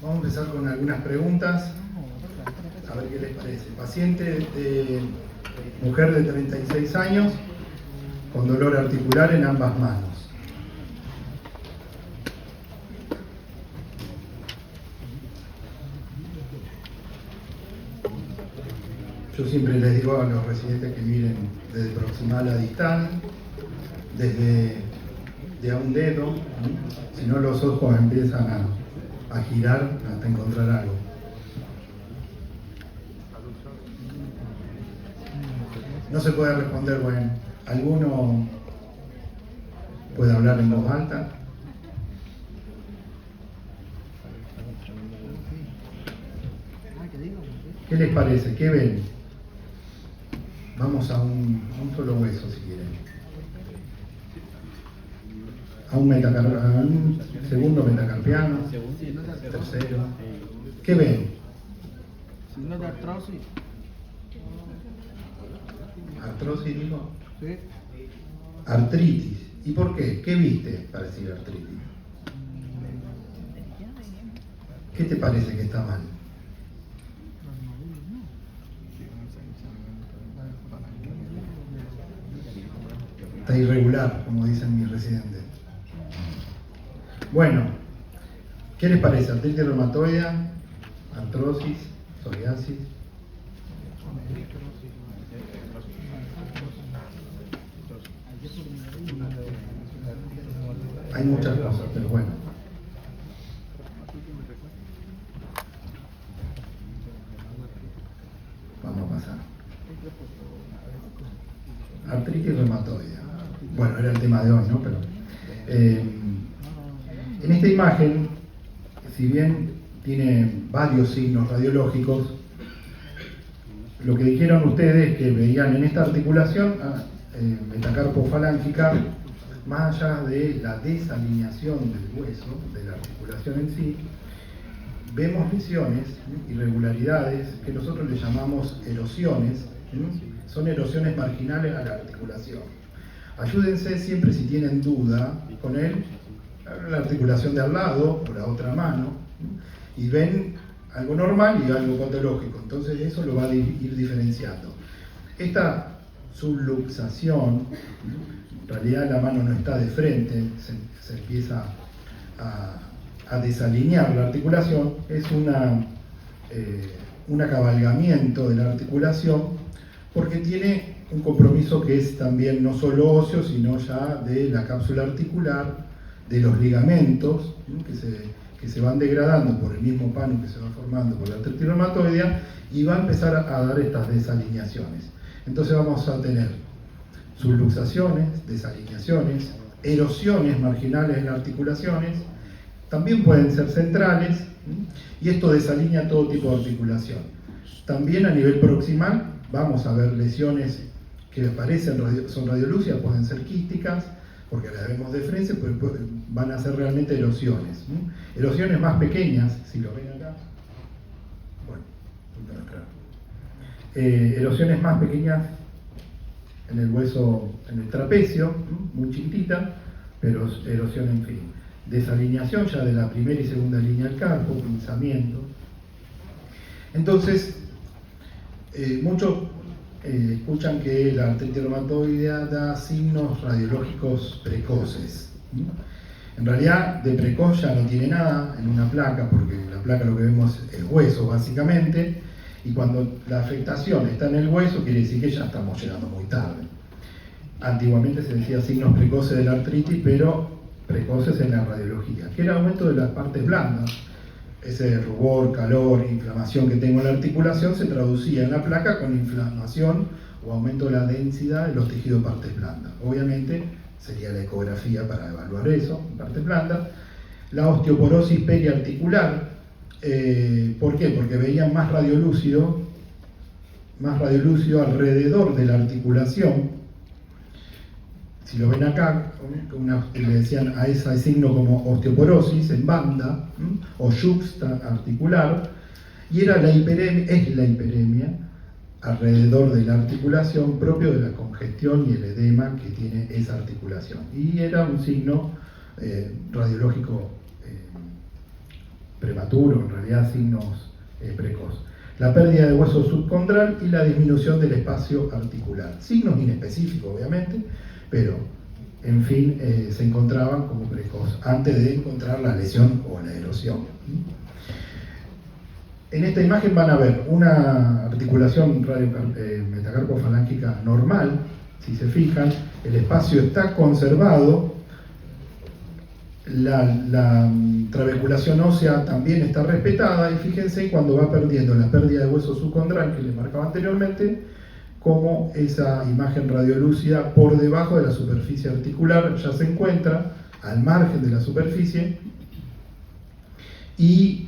Vamos a empezar con algunas preguntas, a ver qué les parece. Paciente mujer de 36 años, con dolor articular en ambas manos. Yo siempre les digo a los residentes que miren desde proximal a distal, desde de a un dedo, ¿no? Si no los ojos empiezan a girar hasta encontrar algo. No se puede responder, bueno, ¿alguno puede hablar en voz alta? ¿Qué les parece? ¿Qué ven? Vamos a un solo hueso, si quieren. A un segundo metacarpiano, tercero. ¿Qué ven? Signos de artrosis. ¿Artrosis, dijo? Sí. Artritis. ¿Y por qué? ¿Qué viste para decir artritis? ¿Qué te parece que está mal? Está irregular, como dicen mis residentes. Bueno, ¿qué les parece? ¿Artritis reumatoidea? ¿Artrosis? ¿Psoriasis? Hay muchas cosas, pero bueno. Vamos a pasar. Artritis reumatoidea. Bueno, era el tema de hoy, ¿no? Pero en esta imagen, si bien tiene varios signos radiológicos, lo que dijeron ustedes que veían en esta articulación metacarpofalángica, más allá de la desalineación del hueso, de la articulación en sí, vemos lesiones, irregularidades, que nosotros le llamamos erosiones, son erosiones marginales a la articulación. Ayúdense siempre, si tienen duda, con la articulación de al lado o la otra mano, y ven algo normal y algo patológico. Entonces eso lo va a ir diferenciando. Esta subluxación, en realidad la mano no está de frente, se empieza a desalinear la articulación, es un acabalgamiento de la articulación, porque tiene un compromiso que es también no solo óseo, sino ya de la cápsula articular, de los ligamentos, ¿no? que se van degradando por el mismo pano que se va formando por la artritis reumatoidea, y va a empezar a dar estas desalineaciones. Entonces vamos a tener subluxaciones, desalineaciones, erosiones marginales en las articulaciones, también pueden ser centrales, y esto desalinea todo tipo de articulación. También a nivel proximal vamos a ver lesiones que aparecen, son radiolúcidas, pueden ser quísticas, porque las vemos de frente, pero van a ser realmente erosiones. Erosiones más pequeñas, si lo ven acá. Bueno, erosiones más pequeñas en el hueso, en el trapecio, muy chiquitita, pero erosión en fin. Desalineación ya de la primera y segunda línea del carpo, pinzamiento. Entonces, muchos escuchan que la artritis reumatoidea da signos radiológicos precoces. En realidad, de precoz ya no tiene nada en una placa, porque en la placa lo que vemos es hueso básicamente, y cuando la afectación está en el hueso, quiere decir que ya estamos llegando muy tarde. Antiguamente se decía signos precoces de la artritis, pero precoces en la radiología, que era aumento de las partes blandas. Ese rubor, calor, inflamación que tengo en la articulación se traducía en la placa con inflamación o aumento de la densidad de los tejidos partes blandas. Obviamente sería la ecografía para evaluar eso, partes blandas. La osteoporosis periarticular, ¿por qué? Porque veían más radiolúcido alrededor de la articulación. Si lo ven acá, le decían a ese signo como osteoporosis en banda, o yuxta articular, y era es la hiperemia alrededor de la articulación, propio de la congestión y el edema que tiene esa articulación. Y era un signo radiológico prematuro, en realidad signos precoz. La pérdida de hueso subcondral y la disminución del espacio articular. Signos inespecíficos, obviamente, pero en fin, se encontraban como precoz antes de encontrar la lesión o la erosión. En esta imagen van a ver una articulación metacarpofalángica normal. Si se fijan, el espacio está conservado, la trabeculación ósea también está respetada, y fíjense cuando va perdiendo la pérdida de hueso subcondral que les marcaba anteriormente, como esa imagen radiolúcida por debajo de la superficie articular ya se encuentra al margen de la superficie, y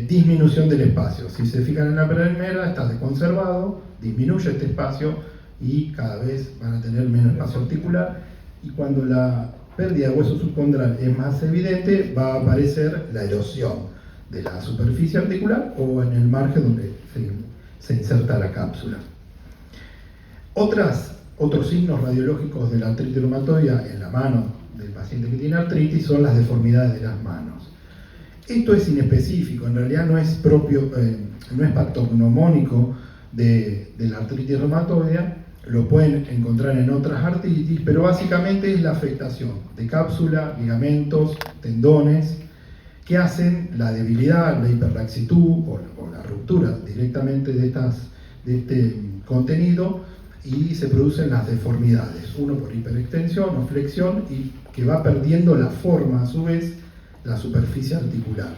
disminución del espacio. Si se fijan en la primera, está desconservado, disminuye este espacio y cada vez van a tener menos espacio articular, y cuando la pérdida de hueso subcondral es más evidente, va a aparecer la erosión de la superficie articular o en el margen donde se inserta la cápsula. Otros signos radiológicos de la artritis reumatoidea en la mano del paciente que tiene artritis son las deformidades de las manos. Esto es inespecífico, en realidad no es propio, no es patognomónico de la artritis reumatoidea. Lo pueden encontrar en otras artritis, pero básicamente es la afectación de cápsula, ligamentos, tendones, que hacen la debilidad, la hiperlaxitud o la ruptura directamente de este contenido, y se producen las deformidades, uno por hiperextensión o flexión, y que va perdiendo la forma a su vez la superficie articular.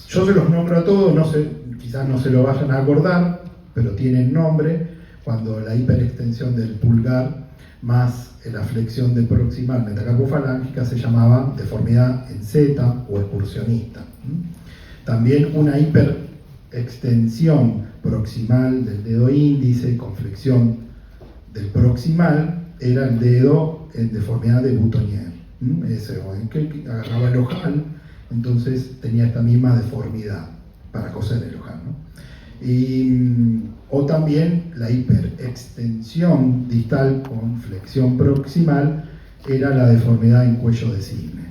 Yo se los nombro a todos, quizás no se lo vayan a acordar, pero tienen nombre. Cuando la hiperextensión del pulgar más la flexión de proximal metacarpofalángica se llamaba deformidad en Z o excursionista. También una hiperextensión proximal del dedo índice con flexión del proximal era el dedo en deformidad de Boutonniere. Ese que agarraba el ojal, entonces tenía esta misma deformidad para coser el ojal, ¿no? O también la hiperextensión distal con flexión proximal era la deformidad en cuello de cisne.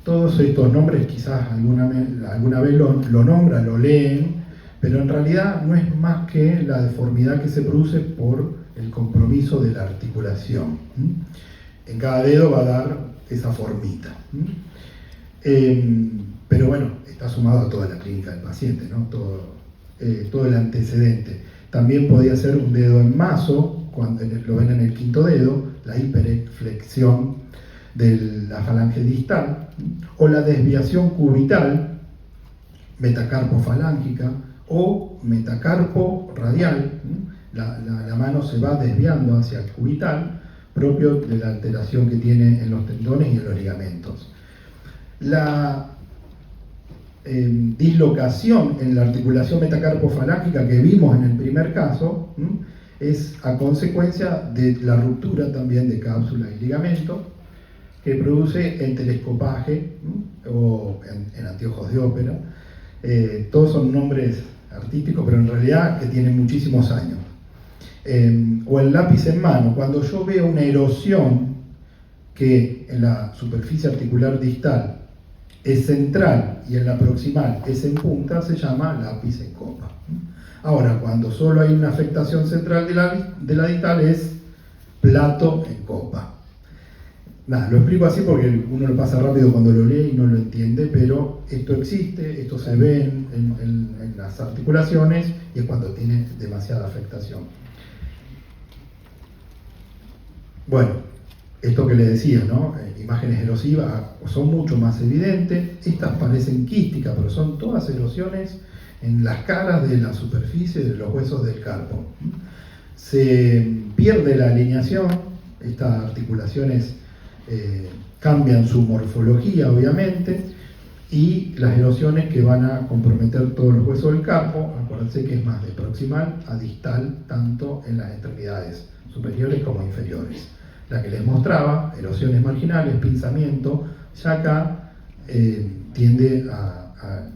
Todos estos nombres quizás alguna vez lo nombran, lo leen, pero en realidad no es más que la deformidad que se produce por el compromiso de la articulación. En cada dedo va a dar esa formita. Pero bueno, está sumado a toda la clínica del paciente, ¿no? Todo el antecedente. También podía ser un dedo en mazo, cuando lo ven en el quinto dedo, la hiperflexión de la falange distal, o la desviación cubital, metacarpofalángica, o metacarpo radial. La mano se va desviando hacia el cubital, propio de la alteración que tiene en los tendones y en los ligamentos. La dislocación en la articulación metacarpofalángica que vimos en el primer caso es a consecuencia de la ruptura también de cápsula y ligamento, que produce el telescopaje o en anteojos de ópera. Todos son nombres artísticos, pero en realidad que tienen muchísimos años. O el lápiz en mano. Cuando yo veo una erosión que en la superficie articular distal es central y en la proximal es en punta, se llama lápiz en copa. Ahora, cuando solo hay una afectación central de la distal, es plato en copa. Nada, lo explico así porque uno lo pasa rápido cuando lo lee y no lo entiende, pero esto existe, esto se ve en las articulaciones, y es cuando tiene demasiada afectación. Bueno, esto que le decía, ¿no? Imágenes erosivas son mucho más evidentes. Estas parecen quísticas, pero son todas erosiones en las caras de la superficie de los huesos del carpo. Se pierde la alineación, estas articulaciones cambian su morfología, obviamente, y las erosiones que van a comprometer todos los huesos del carpo, acuérdense que es más de proximal a distal, tanto en las extremidades superiores como inferiores. La que les mostraba, erosiones marginales, pinzamiento, ya acá tiende a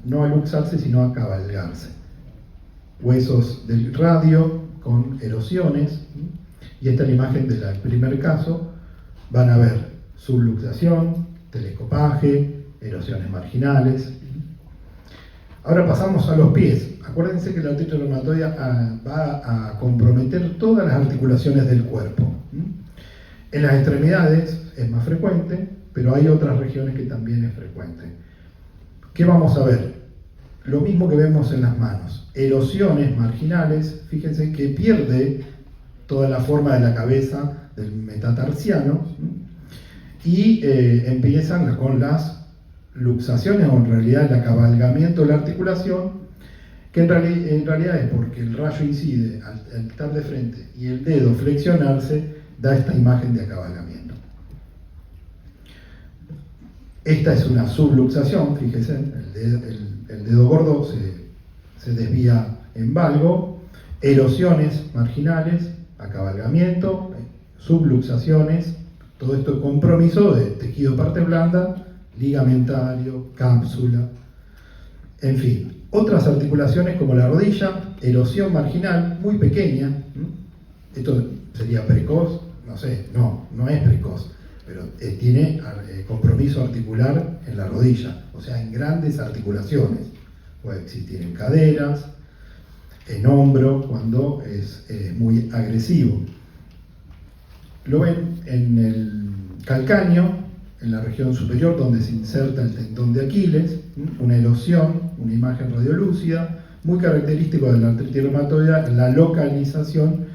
no a luxarse, sino a cabalgarse. Huesos del radio con erosiones, y esta es la imagen del primer caso. Van a ver subluxación, telescopaje, erosiones marginales. Ahora pasamos a los pies. Acuérdense que la artritis reumatoidea va a comprometer todas las articulaciones del cuerpo. En las extremidades es más frecuente, pero hay otras regiones que también es frecuente. ¿Qué vamos a ver? Lo mismo que vemos en las manos. Erosiones marginales, fíjense que pierde toda la forma de la cabeza del metatarsiano y empiezan con las luxaciones, o en realidad el acabalgamiento de la articulación, que en realidad es porque el rayo incide al estar de frente y el dedo flexionarse, da esta imagen de acabalgamiento. Esta es una subluxación, fíjense, el dedo gordo se desvía en valgo, erosiones marginales, acabalgamiento, subluxaciones, todo esto es compromiso de tejido de parte blanda, ligamentario, cápsula, en fin. Otras articulaciones como la rodilla, erosión marginal muy pequeña, esto sería precoz, no sé, no es precoz, pero tiene compromiso articular en la rodilla, o sea, en grandes articulaciones. Puede existir en caderas, en hombro, cuando es muy agresivo. Lo ven en el calcáneo, en la región superior donde se inserta el tendón de Aquiles, una erosión, una imagen radiolúcida, muy característico de la artritis reumatoidea, la localización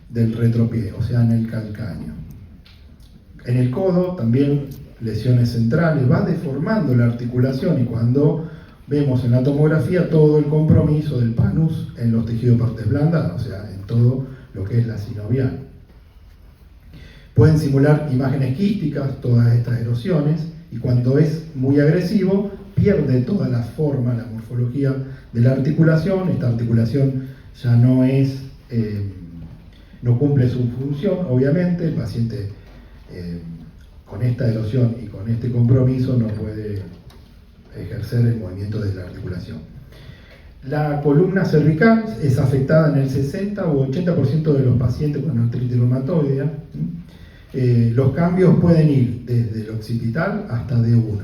del retropié, o sea, en el calcáneo. En el codo también lesiones centrales, va deformando la articulación y cuando vemos en la tomografía todo el compromiso del panus en los tejidos de partes blandas, o sea, en todo lo que es la sinovial. Pueden simular imágenes quísticas, todas estas erosiones, y cuando es muy agresivo, pierde toda la forma, la morfología de la articulación. Esta articulación ya no cumple su función, obviamente. El paciente con esta erosión y con este compromiso no puede ejercer el movimiento de la articulación. La columna cervical es afectada en el 60 o 80% de los pacientes con artritis reumatoidea. Los cambios pueden ir desde el occipital hasta D1.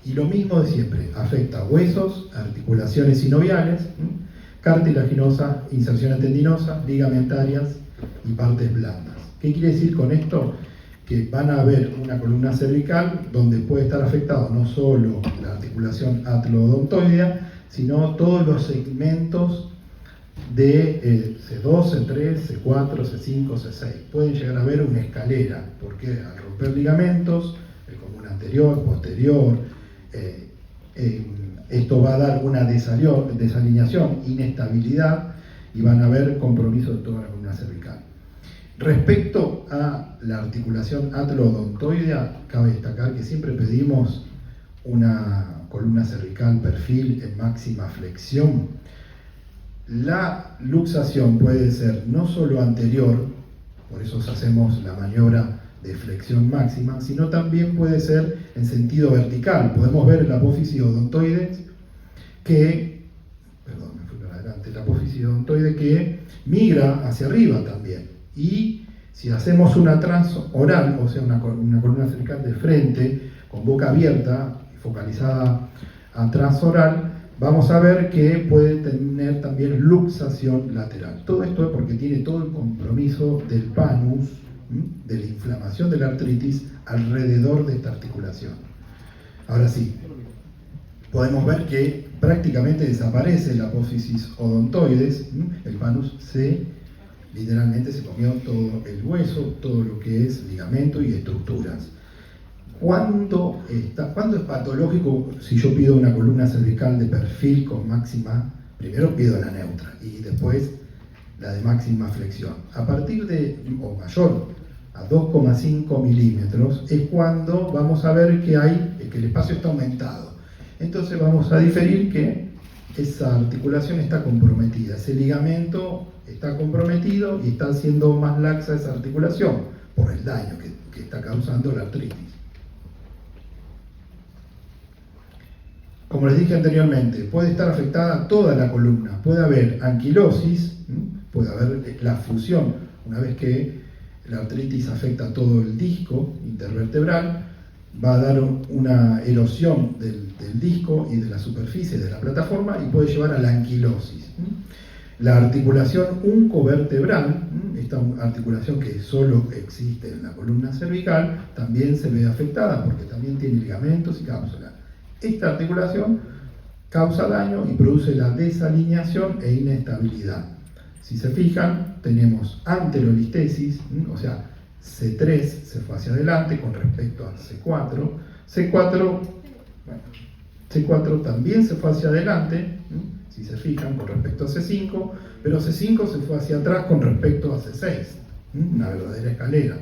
Y lo mismo de siempre, afecta huesos, articulaciones sinoviales, cartilaginosas, inserciones tendinosas, ligamentarias y partes blandas. ¿Qué quiere decir con esto? Que van a haber una columna cervical donde puede estar afectado no solo la articulación atlo-odontoidea, sino todos los segmentos de C2, C3, C4, C5, C6. Pueden llegar a ver una escalera, porque al romper ligamentos, el común anterior, posterior, esto va a dar una desalineación, inestabilidad, y van a haber compromiso de toda la columna cervical. Respecto a la articulación atlo-odontoidea, cabe destacar que siempre pedimos una columna cervical perfil en máxima flexión. La luxación puede ser no solo anterior, por eso hacemos la maniobra de flexión máxima, sino también puede ser en sentido vertical. Podemos ver la apófisis odontoide la apófisis odontoide que migra hacia arriba también. Y si hacemos una transoral, o sea, una columna cervical de frente, con boca abierta, focalizada a transoral, vamos a ver que puede tener también luxación lateral. Todo esto es porque tiene todo el compromiso del panus, de la inflamación de la artritis alrededor de esta articulación. Ahora sí, podemos ver que prácticamente desaparece la apófisis odontoides, el panus literalmente se comió todo el hueso, todo lo que es ligamento y estructuras. ¿Cuándo es patológico si yo pido una columna cervical de perfil con máxima? Primero pido la neutra y después la de máxima flexión. A partir de, o mayor, a 2,5 milímetros, es cuando vamos a ver que el espacio está aumentado. Entonces vamos a diferir que esa articulación está comprometida, ese ligamento está comprometido y está haciendo más laxa esa articulación por el daño que está causando la artritis. Como les dije anteriormente, puede estar afectada toda la columna, puede haber anquilosis, puede haber la fusión, una vez que la artritis afecta todo el disco intervertebral, va a dar una erosión del disco y de la superficie de la plataforma y puede llevar a la anquilosis. La articulación uncovertebral, esta articulación que solo existe en la columna cervical, también se ve afectada porque también tiene ligamentos y cápsula. Esta articulación causa daño y produce la desalineación e inestabilidad. Si se fijan, tenemos anterolistesis, o sea, C3 se fue hacia adelante con respecto a C4. C4 también se fue hacia adelante, si se fijan, con respecto a C5, pero C5 se fue hacia atrás con respecto a C6, una verdadera escalera.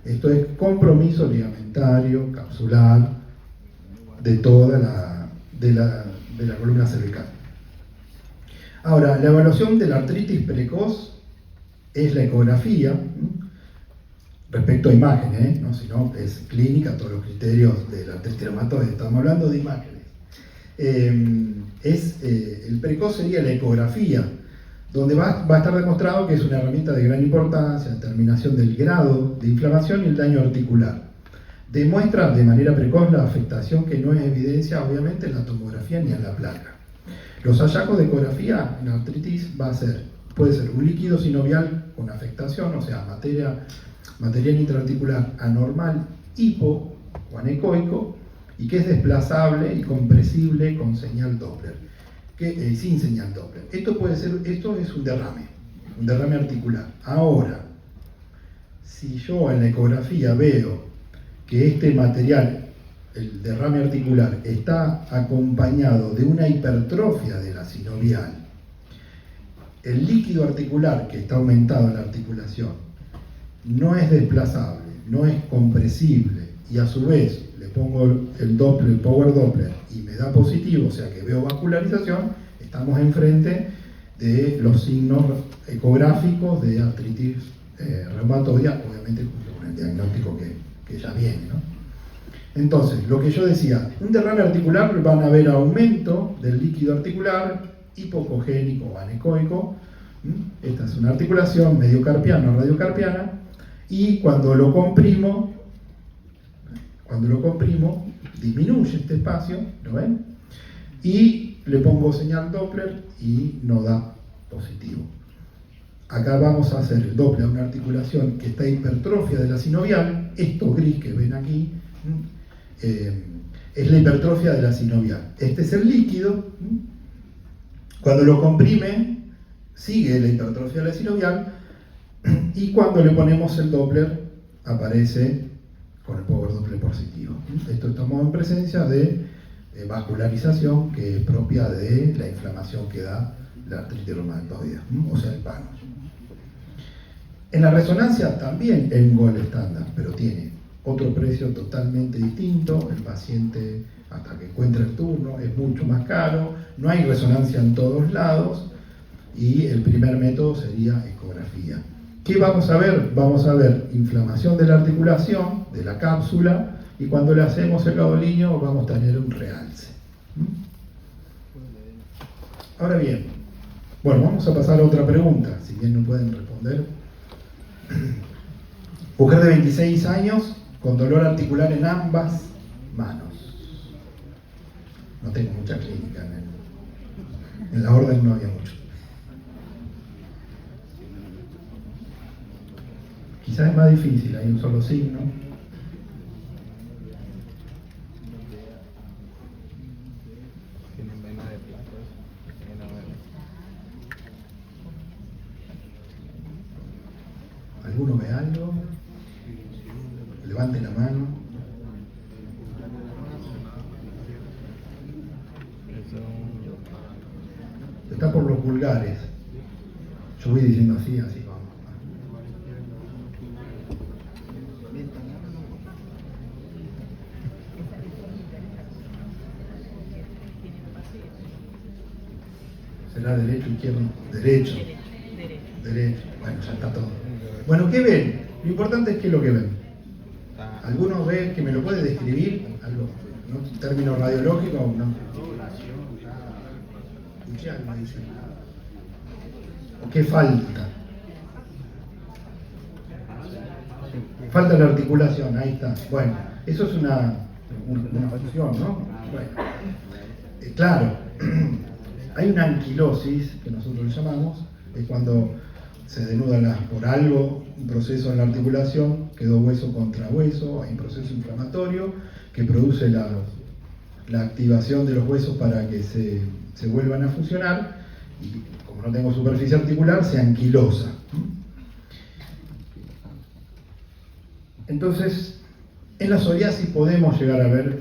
Esto es compromiso ligamentario, capsular, de toda la columna cervical. Ahora, la evaluación de la artritis precoz es la ecografía, respecto a imágenes, ¿no? Si no, es clínica, todos los criterios de la artritis reumatoide, estamos hablando de imágenes. El precoz sería la ecografía, donde va a estar demostrado que es una herramienta de gran importancia en determinación del grado de inflamación y el daño articular. Demuestra de manera precoz la afectación que no es evidencia, obviamente, en la tomografía ni en la placa. Los hallazgos de ecografía en artritis puede ser un líquido sinovial con afectación, o sea, material intraarticular anormal, hipo o anecoico, y que es desplazable y compresible con señal Doppler, sin señal Doppler. Esto es un derrame articular. Ahora, si yo en la ecografía veo que este material, el derrame articular, está acompañado de una hipertrofia de la sinovial, el líquido articular que está aumentado en la articulación no es desplazable, no es compresible, y a su vez le pongo el Power Doppler y me da positivo, o sea que veo vascularización, estamos enfrente de los signos ecográficos de artritis reumatoidea, obviamente con el diagnóstico que ya viene, ¿no? Entonces, lo que yo decía, un derrame articular van a haber aumento del líquido articular, hipocogénico o anecoico. Esta es una articulación mediocarpiana o radiocarpiana, y cuando lo comprimo, disminuye este espacio, ¿lo ven? Y le pongo señal Doppler y no da positivo. Acá vamos a hacer el Doppler a una articulación que está hipertrofia de la sinovial. Esto gris que ven aquí es la hipertrofia de la sinovial. Este es el líquido. Cuando lo comprime, sigue la hipertrofia de la sinovial, y cuando le ponemos el Doppler, aparece con el Power Doppler positivo. Esto estamos en presencia de vascularización, que es propia de la inflamación que da la artritis reumatoidea, o sea, el PANO. En la resonancia también es un gol estándar, pero tiene otro precio totalmente distinto. El paciente, hasta que encuentra el turno, es mucho más caro, no hay resonancia en todos lados, y el primer método sería ecografía. ¿Qué vamos a ver? Vamos a ver inflamación de la articulación, de la cápsula, y cuando le hacemos el gadolinio vamos a tener un realce. Ahora bien, bueno, vamos a pasar a otra pregunta, si bien no pueden responder. Mujer de 26 años con dolor articular en ambas manos. No tengo mucha clínica, en la orden no había mucho. Quizás es más difícil, hay un solo signo. ¿Alguno ve algo? Levante la mano. Está por los pulgares. Yo voy diciendo así, así vamos. ¿Será derecho, izquierdo? Derecho. Derecho. Bueno, ya está todo. Bueno, ¿qué ven? Lo importante es qué es lo que ven. ¿Alguno ve que me lo puede describir? ¿Algo? ¿No? ¿Un término radiológico o no? Escuché algo, dice. ¿O qué falta? Falta la articulación, ahí está. Bueno, eso es una fusión, ¿no? Bueno, claro, hay una anquilosis, que nosotros le llamamos, es cuando se denuda por algo, un proceso en la articulación, quedó hueso contra hueso, hay un proceso inflamatorio que produce la activación de los huesos para que se vuelvan a fusionar, y como no tengo superficie articular, se anquilosa. Entonces, en la psoriasis podemos llegar a ver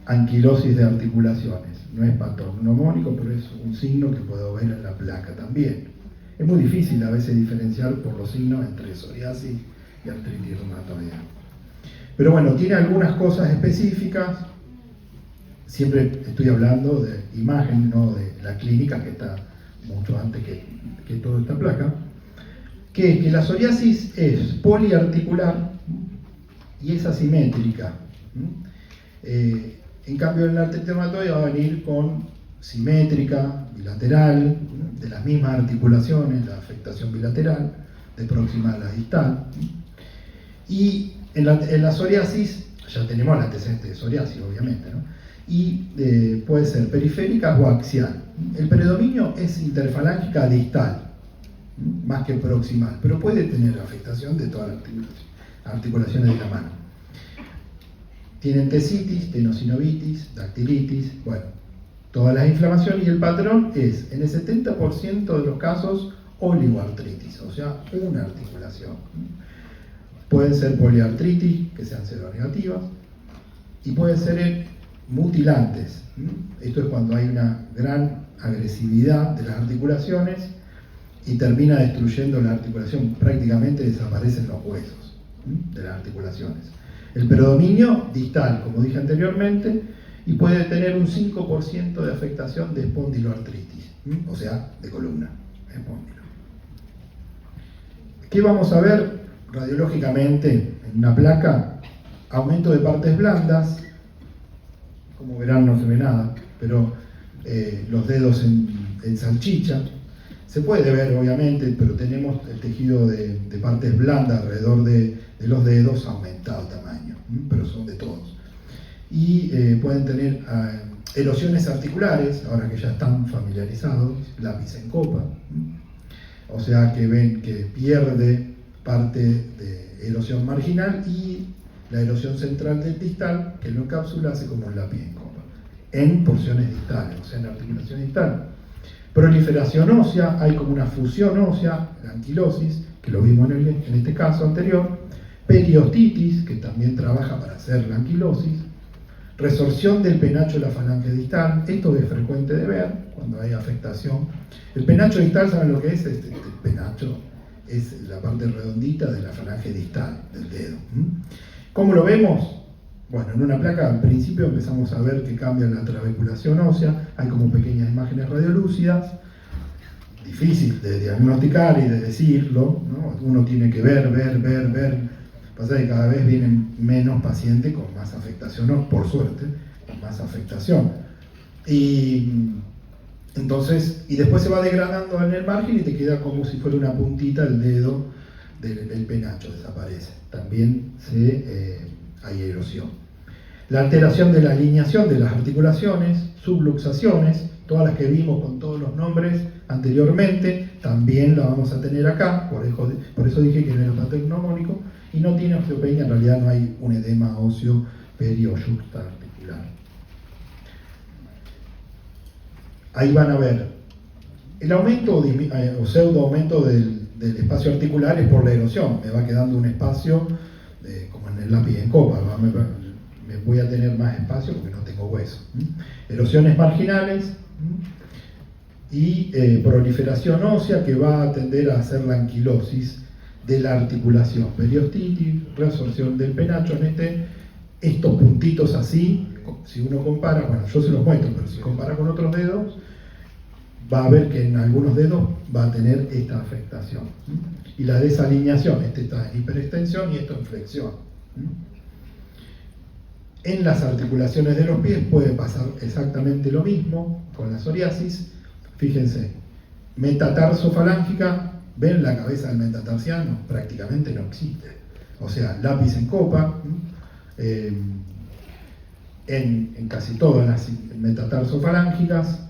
anquilosis de articulaciones. No es patognomónico, pero es un signo que puedo ver en la placa también. Es muy difícil a veces diferenciar por los signos entre psoriasis y artritis reumatoidea. Pero bueno, tiene algunas cosas específicas. Siempre estoy hablando de imagen, no de la clínica, que está mucho antes que toda esta placa. Que la psoriasis es poliarticular y es asimétrica. En cambio, en la artritis reumatoidea va a venir con simétrica, bilateral, de las mismas articulaciones, la afectación bilateral, de proximal a distal. Y en la psoriasis, ya tenemos el antecedente de psoriasis, obviamente, ¿no? Y puede ser periférica o axial. El predominio es interfalángica distal, más que proximal, pero puede tener afectación de todas las articulaciones de la mano. Tienen tesitis, tenosinovitis, dactilitis, bueno, todas las inflamaciones, y el patrón es, en el 70% de los casos, oligoartritis, o sea, una articulación. Pueden ser poliartritis, que sean seronegativas, y pueden ser mutilantes. Esto es cuando hay una gran agresividad de las articulaciones y termina destruyendo la articulación, prácticamente desaparecen los huesos de las articulaciones. El predominio distal, como dije anteriormente, y puede tener un 5% de afectación de espondiloartritis, o sea, de columna, espóndilo. ¿Qué vamos a ver radiológicamente en una placa? Aumento de partes blandas, como verán no se ve nada, pero los dedos en salchicha. Se puede ver obviamente, pero tenemos el tejido de partes blandas alrededor de los dedos aumentado tamaño, pero son de todos. Y pueden tener erosiones articulares, ahora que ya están familiarizados, lápiz en copa, o sea que ven que pierde parte de erosión marginal y la erosión central del distal, que lo encapsula, hace como un lápiz en copa, en porciones distales, o sea, en articulación distal. Proliferación ósea, hay como una fusión ósea, la anquilosis, que lo vimos en este caso anterior. Periostitis, que también trabaja para hacer la anquilosis. Resorción del penacho de la falange distal, esto es frecuente de ver cuando hay afectación. El penacho distal, ¿saben lo que es? Este penacho es la parte redondita de la falange distal del dedo. ¿Cómo lo vemos? Bueno, en una placa al principio empezamos a ver que cambia la trabeculación ósea, hay como pequeñas imágenes radiolúcidas, difícil de diagnosticar y de decirlo, ¿no? Uno tiene que ver. Pasa que cada vez vienen menos pacientes con más afectación, ¿no? Por suerte, con más afectación. Y entonces, y después se va degradando en el margen y te queda como si fuera una puntita el dedo del penacho, desaparece. También hay erosión. La alteración de la alineación de las articulaciones, subluxaciones, todas las que vimos con todos los nombres anteriormente, también la vamos a tener acá, por eso dije que no era patognomónico, y no tiene osteopenia, en realidad no hay un edema óseo perioyuxta articular. Ahí van a ver, el aumento o pseudo aumento del espacio articular es por la erosión, me va quedando un espacio como en el lápiz en copa, me voy a tener más espacio porque no tengo hueso. Erosiones marginales y proliferación ósea que va a tender a hacer la anquilosis de la articulación. Periostitis, reabsorción del penacho, estos puntitos así, si uno compara, bueno, yo se los muestro, pero si compara con otros dedos, va a ver que en algunos dedos va a tener esta afectación. Y la desalineación, está en hiperextensión y esto en flexión. En las articulaciones de los pies puede pasar exactamente lo mismo con la psoriasis. Fíjense, metatarso-falángica, ven la cabeza del metatarsiano, prácticamente no existe. O sea, lápiz en copa, en casi todas las metatarsofalángicas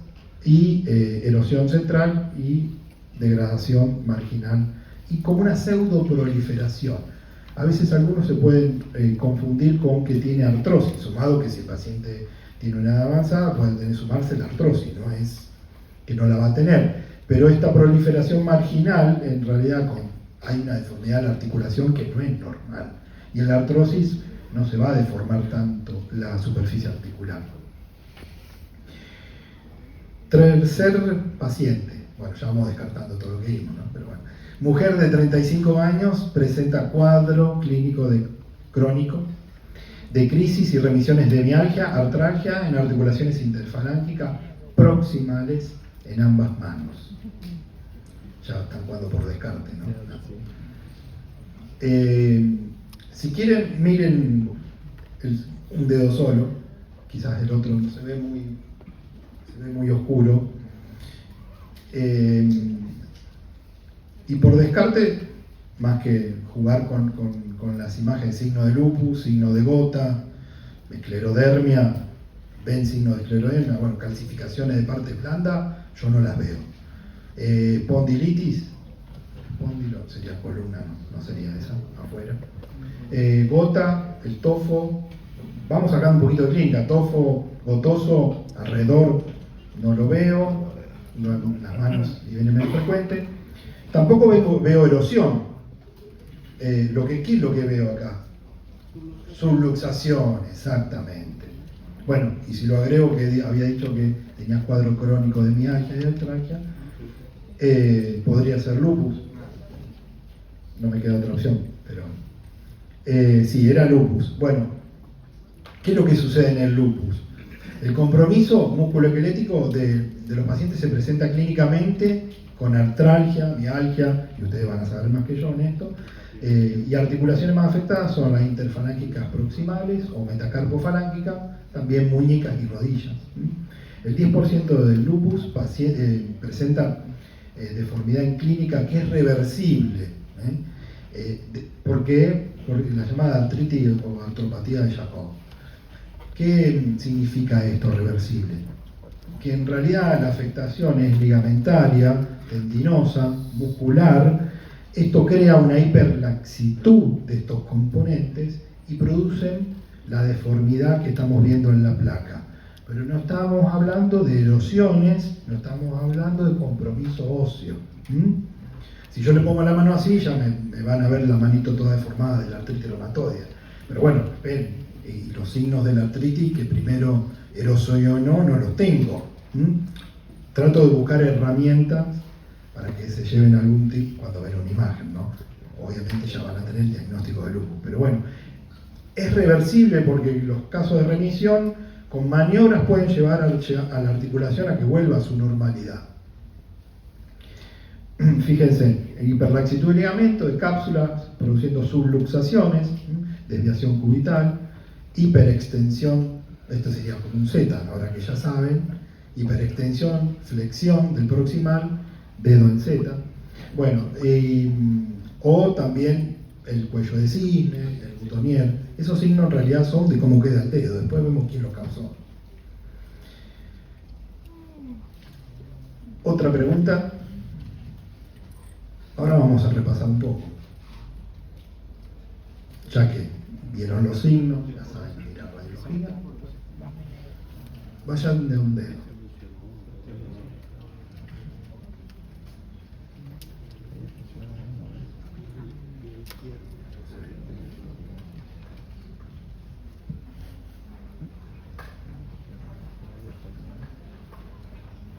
y erosión central y degradación marginal y como una pseudoproliferación. A veces algunos se pueden confundir con que tiene artrosis, sumado que si el paciente tiene una edad avanzada puede sumarse la artrosis, no es que no la va a tener, pero esta proliferación marginal en realidad hay una deformidad de la articulación que no es normal y en la artrosis no se va a deformar tanto la superficie articular. Tercer paciente, bueno, ya vamos descartando todo lo que vimos, ¿no? Pero bueno, mujer de 35 años presenta cuadro clínico crónico de crisis y remisiones de mialgia, artralgia en articulaciones interfalángicas proximales en ambas manos. Ya están jugando por descarte, ¿no? Si quieren, miren un dedo solo, quizás el otro no se ve muy oscuro. Y por descarte, más que jugar con las imágenes, signo de lupus, signo de gota, esclerodermia, ven signo de esclerodermia, bueno, calcificaciones de partes blandas, yo no las veo. Pondilitis, póndilo sería columna, no sería esa, afuera. Gota, el tofo, vamos acá un poquito de clínica, tofo gotoso, alrededor no lo veo, las manos y viene menos frecuente. Tampoco veo erosión. ¿Qué es lo que veo acá? Subluxación, exactamente. Bueno, y si lo agrego que había dicho que tenía cuadro crónico de mialgia y de artralgia, podría ser lupus. No me queda otra opción, pero sí, era lupus. Bueno, ¿qué es lo que sucede en el lupus? El compromiso musculoesquelético de los pacientes se presenta clínicamente con artralgia, mialgia, y ustedes van a saber más que yo en esto, y articulaciones más afectadas son las interfalángicas proximales o metacarpofalángicas, también muñecas y rodillas. El 10% del lupus presenta deformidad en clínica que es reversible. ¿Por qué? Porque la llamada artritis o artropatía de Jacob. ¿Qué significa esto reversible? Que en realidad la afectación es ligamentaria, tendinosa, muscular. Esto crea una hiperlaxitud de estos componentes y producen la deformidad que estamos viendo en la placa. Pero no estamos hablando de erosiones, no estamos hablando de compromiso óseo. Si yo le pongo la mano así, ya me van a ver la manito toda deformada de la artritis reumatoidea. Pero bueno, ven, y los signos de la artritis, que primero eroso o no los tengo. Trato de buscar herramientas para que se lleven algún tip cuando ven una imagen, ¿no? Obviamente ya van a tener el diagnóstico de lupus, pero bueno, es reversible porque los casos de remisión con maniobras pueden llevar a la articulación a que vuelva a su normalidad. Fíjense, hiperlaxitud de ligamento, de cápsulas, produciendo subluxaciones, desviación cubital, hiperextensión, esto sería como un Z, ahora que ya saben, hiperextensión, flexión del proximal, dedo en Z, bueno, o también el cuello de cisne, el butonier. Esos signos en realidad son de cómo queda el dedo, después vemos quién lo causó. Otra pregunta. Ahora vamos a repasar un poco. Ya que vieron los signos, ya saben mirar radiología, vayan de un dedo.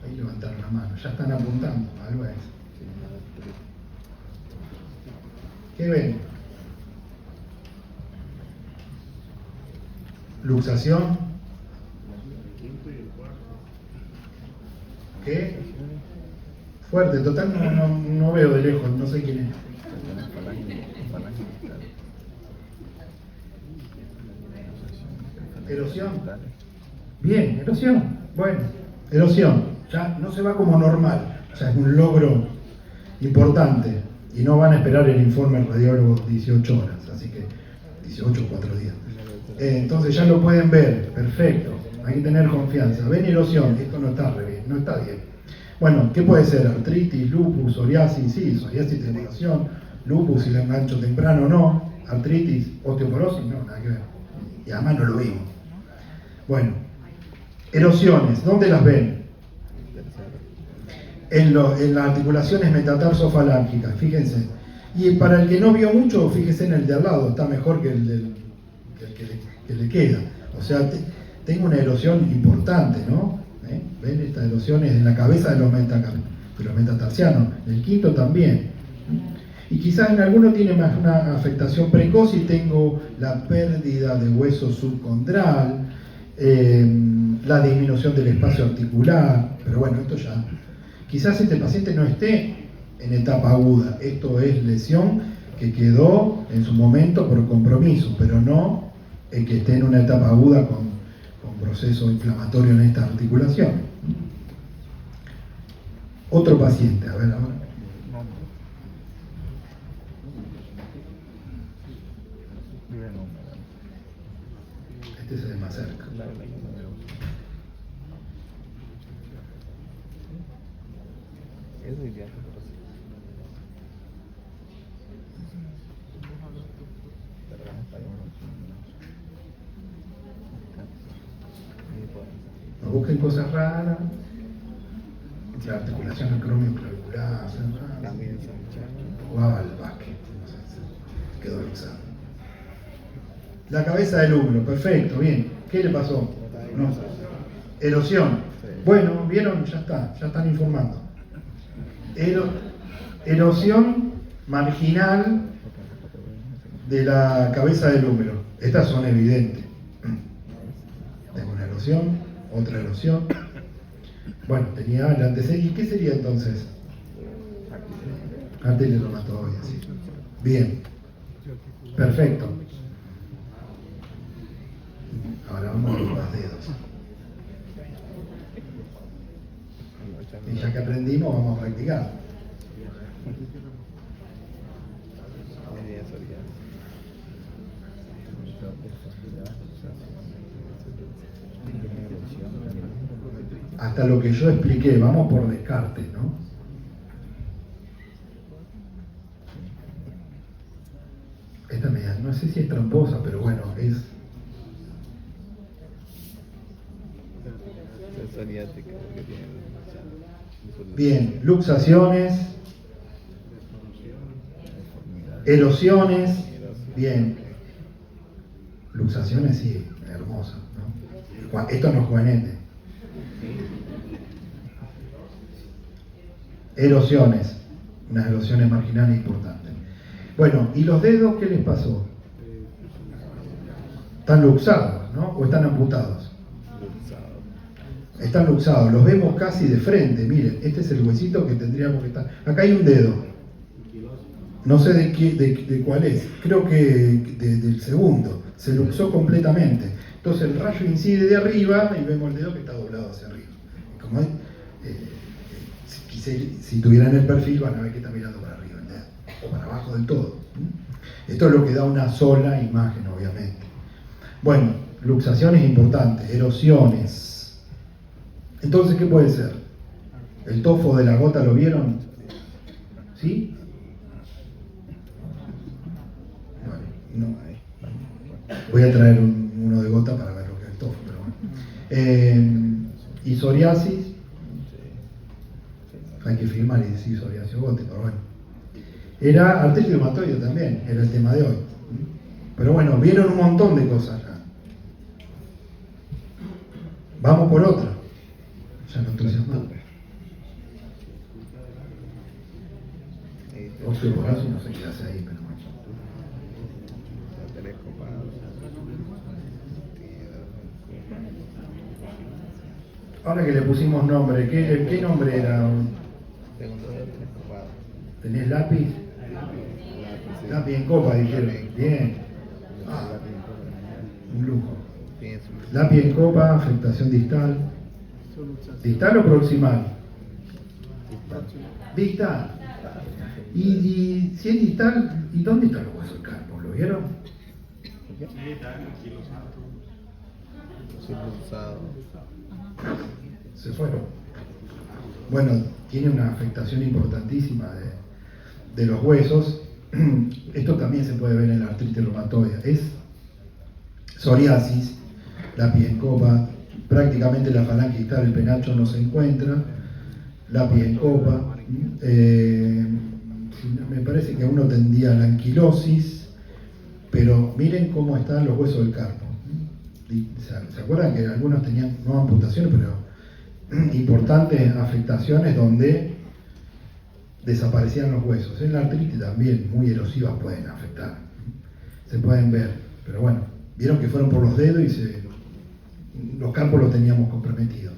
Ahí levantaron la mano, ya están apuntando, algo es. ¿Qué ven? Luxación. ¿Qué? Fuerte, total no veo de lejos, no sé quién es. Erosión. Bien, erosión. Bueno, erosión. Ya no se va como normal. Ya es un logro importante. Y no van a esperar el informe radiólogo 18 horas. Así que 18 o 4 días. Entonces ya lo pueden ver, perfecto. Hay que tener confianza. Ven erosión, esto no está re bien, no está bien. Bueno, ¿qué puede ser? Artritis, lupus, psoriasis, sí, psoriasis de erosión, lupus si lo engancho temprano no, artritis, osteoporosis, no, nada que ver. Y además no lo vimos. Bueno, erosiones, ¿dónde las ven? En las articulaciones metatarsofalángicas, fíjense. Y para el que no vio mucho, fíjese en el de al lado, está mejor que el que le queda. O sea, tengo una erosión importante, ¿no? ¿Ven? Estas erosiones en la cabeza de los metatarsianos, en el quinto también. Y quizás en alguno tiene más una afectación precoz y tengo la pérdida de hueso subcondral, la disminución del espacio articular, pero bueno, esto ya. Quizás este paciente no esté en etapa aguda, esto es lesión que quedó en su momento por compromiso, pero no que esté en una etapa aguda con proceso inflamatorio en esta articulación. Otro paciente, a ver ahora. Este se ve más cerca. No busquen cosas raras. La articulación acromioclavicular. Jugaba al básquet. No sé, quedó luxado. La cabeza del húmero, perfecto, bien. ¿Qué le pasó? No. Erosión. Bueno, vieron, ya está, ya están informando. Erosión marginal de la cabeza del húmero. Estas son evidentes. Tengo una erosión, otra erosión. Bueno, tenía el antecedente. ¿Y qué sería entonces? Arteria reumatoidea, sí. Bien. Perfecto. Ahora vamos a los dedos. Y ya que aprendimos, vamos a practicar. Hasta lo que yo expliqué, vamos por descarte, ¿no? Esta media, no sé si es tramposa, pero bueno, es... Bien, luxaciones, erosiones, bien. Luxaciones, sí, hermosa, ¿no? Esto no es juvenete. Erosiones, unas erosiones marginales importantes. Bueno, ¿y los dedos qué les pasó? Están luxados, ¿no? ¿O están amputados? Están luxados, los vemos casi de frente, miren, este es el huesito que tendríamos que estar. Acá hay un dedo. No sé de cuál es, creo que del segundo, se luxó completamente. Entonces el rayo incide de arriba y vemos el dedo que está doblado hacia arriba. Como es, si tuvieran el perfil van a ver que está mirando para arriba el dedo, o para abajo del todo. Esto es lo que da una sola imagen, obviamente. Bueno, luxaciones importantes, erosiones. Entonces, ¿qué puede ser? ¿El tofo de la gota lo vieron? ¿Sí? Bueno, no. Voy a traer uno de gota para ver lo que es el tofo, pero bueno. ¿Y psoriasis? Hay que firmar y decir psoriasis o gote, pero bueno. Era artritis reumatoide también, era el tema de hoy. Pero bueno, vieron un montón de cosas acá. Vamos por otra. Ya no entusiasmado. Osteoporosis no sé qué hace ahí, pero bueno. Ahora que le pusimos nombre, ¿qué nombre era? ¿Tenés lápiz? Lápiz en copa, dijeron. Bien. Un lujo. Lápiz en copa, afectación distal. ¿Distal o proximal? Distal. Y si es distal, ¿y dónde está el hueso del carpo? ¿Lo vieron? qué? Circuncidado. Se fueron. Bueno, tiene una afectación importantísima de los huesos. Esto también se puede ver en la artritis reumatoide. Es psoriasis, lápiz en copa, prácticamente la falange distal del penacho no se encuentra, lápiz en copa. Me parece que uno tendría la anquilosis, pero miren cómo están los huesos del carpo. ¿Se acuerdan que algunos tenían no amputaciones, pero importantes afectaciones donde desaparecían los huesos? En la artritis también, muy erosivas, pueden afectar. Se pueden ver, pero bueno, vieron que fueron por los dedos y los carpos los teníamos comprometidos.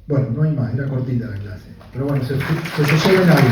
Bueno, no hay más, era cortita la clase. Pero bueno, se lleven algo.